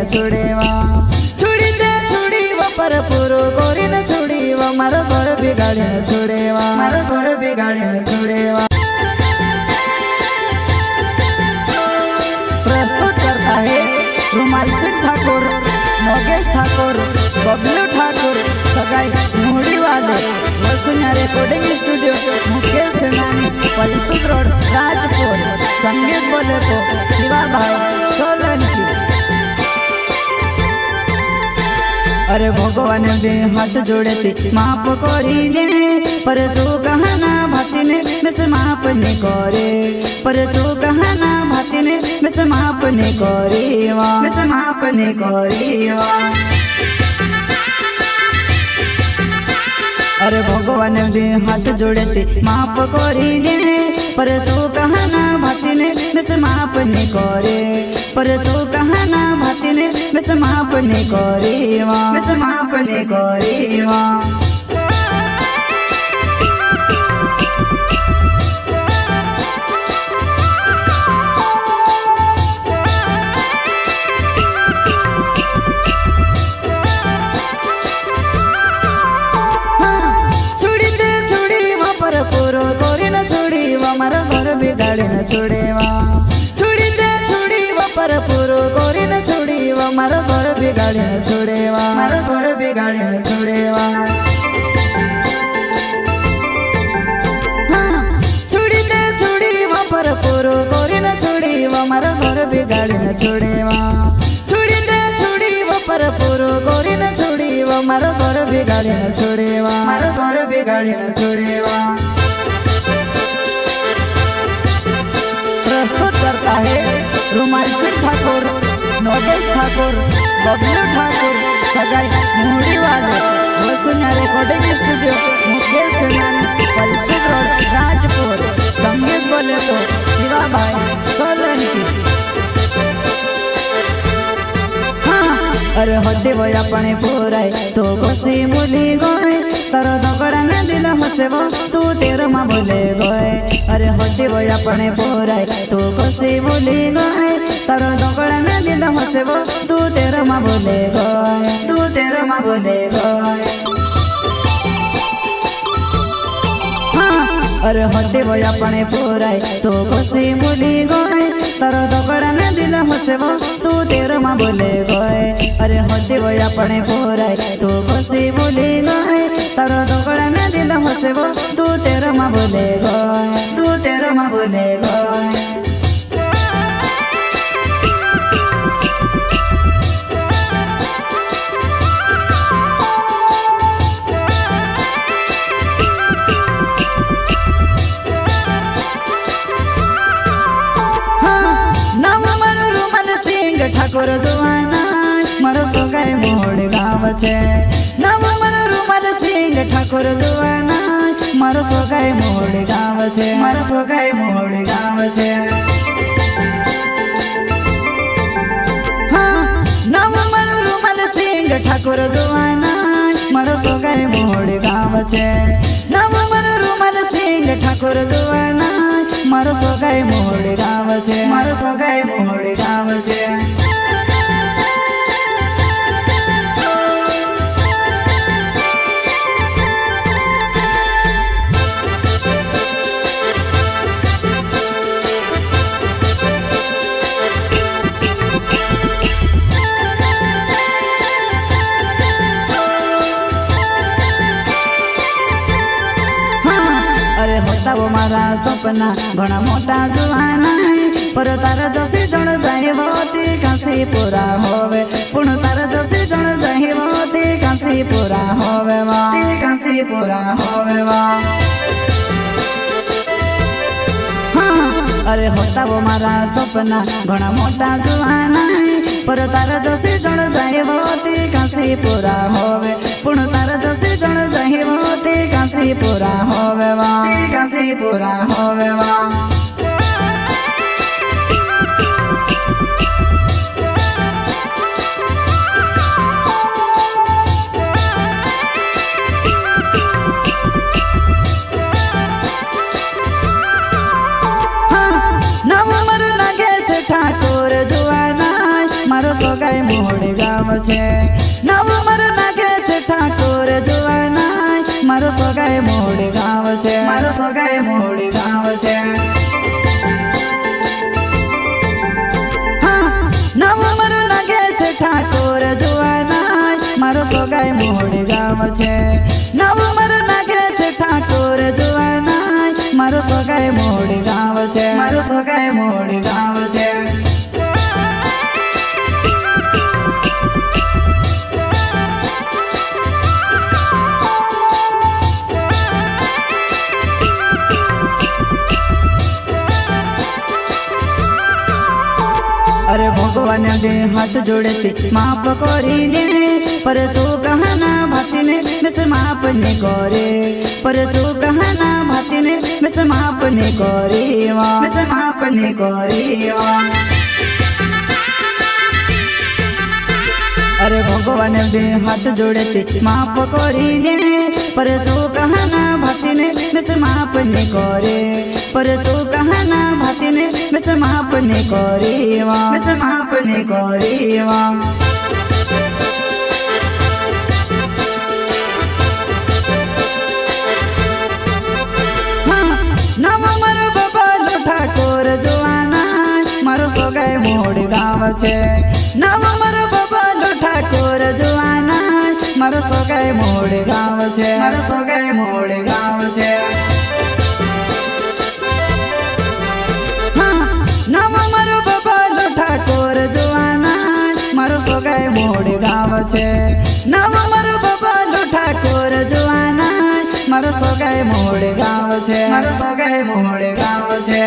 न छोड़ेवा छोड़ी दे छोड़ी वा पर पूरो कोरी न छोड़ी वा मारो घर बिगाड़ी न छोड़ेवा मारो घर बिगाड़ी न छोड़ेवा। प्रस्तुत करता है रुमाल सिंह ठाकुर, नोगेश ठाकुर, बबलू ठाकुर, सगाई मुहड़ी वाले, वसुन्या रिकॉर्डिंग स्टूडियो, मुकेश सेनानी, पलसूद रोड, राजपुर। संगीत बोले तो शिवा भाई सोलंकी। अरे भगवान बे हाथ जोड़े थे माफ करी दे, पर तू कहना भाती ने मिस माफ नहीं करे, पर तू कहना भाती ने मिस माफ नहीं करेवा, मिस माफ नहीं करेवा। अरे भगवान बे हाथ जोड़े थे माफ करी दे, पर तू कहना भाती ने मिस माफ नहीं करे, पर तू कहना भाती ने मिस माफ नहीं करेवा, मिस माफ नहीं करेवा। पूरो कोरी न छोड़ी वा मारो घर बिगाड़ी न छोड़ेवा छोड़ी दे छोड़ी वा पर पूरो कोरी न छोड़ी वा मारो घर बिगाड़ी न छोड़ेवा मारो घर बिगाड़ी न छोड़ेवा। छोड़ी दे छोड़ी वा पर पूरो कोरी न छोड़ी वा मारो घर बिगाड़ी न छोड़ेवा छोड़ी दे छोड़ी वा पर पूरो कोरी न छोड़ी वा मारो घर बिगाड़ी न छोड़ेवा मारो घर बिगाड़ी न छोड़ेवा। प्रस्तुत करता है रुमाल सिंह ठाकुर, नोगेश ठाकुर, बबलू ठाकुर, सगाई मुहड़ी वाले, वसुन्या रिकॉर्डिंग स्टूडियो, मुकेश सेनानी, पलसूद रोड, राजपुर। संगीत बोले तो शिवा भाई सोलंकी। अरे होते वो अपने पूराय तो गोसी मुली गोए, तारो दगड़ा न दिल हसेवो तू तेरो माँ बोले गोए। अरे होते वो अपने पूराय तो गोसी मुली गोए, तारो दगड़ा न दिल हसेवो तू तेरो माँ बोले गोए, तू तेरो माँ बोले गोए। अरे होते वो अपने पूराय तो गोसी मुली गोए, तारो दगड़ा न दिल हसेवो तू तेरो माँ बोले गोए। अरे होते वो अपने पूराय तो गोसी मुली गोए, तारो दगड़ा न दिल हसेवो तू तेरो माँ बोले गोए, तू तेरो माँ बोले गोए। ठाकुर जुवाना मारो सोगाई मोड़ गाँव छे, नाम मारो रुमाल सिंह ठाकुर जुवाना मारो सोगाई मोड़ गाँव छे, मारो सोगाई मोड़ गाँव छे। हाँ नाम मारो रुमाल सिंह ठाकुर जुवाना मारो सोगाई मोड़ गाँव छे, नाम मारो रुमाल सिंह ठाकुर जुवाना मारो सोगाई मोड़ गाँव छे, मारो सोगाई मोड़ गाँव छे। अरे होता वो मारा सपना घना मोटा जुवाना, पर तारा जसी जण जाए मोती कांसी पूरा होवे, पुण तारा जसी जण जाए मोती कांसी पूरा होवे वा, कांसी पूरा होवे वा। अरे होता वो मारा सपना घना मोटा जुवाना, पर तारा जसी जण जाए मोती कांसी पूरा होवे, पुण तारा जसी जण जाए मोती कांसी पूरा होवे वा, कांसी पूरा होवे वा। मारो सोगाई मोड़ गाव छे। नव मर नागेश ठाकुर जुवाना मारो सोगाई मोड़ी गाव छे, मारो सोगाई मोड़ी गाव छे। नव मर नागेश ठाकुर जुवाना मारो सोगाई मोड़ी गाव छे। नव मर नागेश ठाकुर जुवाना मारो सोगाई मोड़ी गाव छे, मारो सोगाई मोड़ी गाव छे। अरे भगवान बे हाथ जोड़े थे माफ करी दे, पर तू कहना भाती ने मिस माफ नहीं करे, पर तू कहना भाती ने मिस माफ नहीं करे, मिस माफ नहीं करे। अरे भगवान बे हाथ जोड़े थे माफ करी दे, पर तू कहना भाती ने मिस माफ नहीं करे, पर तू कहना भाती ने मिस माफ नहीं करे, मिस माफ नहीं करे। नव मर बबलू ठाकुर जुवाना मारो सोगाई मोड़ी गाव छे। नव मर बबलू ठाकुर जुवाना मारो सोगाई मोड़ी गाव छे, मारो सोगाई मोड़ी गाव छे। नव मर बबलू ठाकुर जुवाना मारो सोगाई मोड़ी गाव छे। नव मर बबलू ठाकुर जुवाना मारो सोगाई मोड़ी गाव छे, मारो सोगाई मोड़ी गाव छे।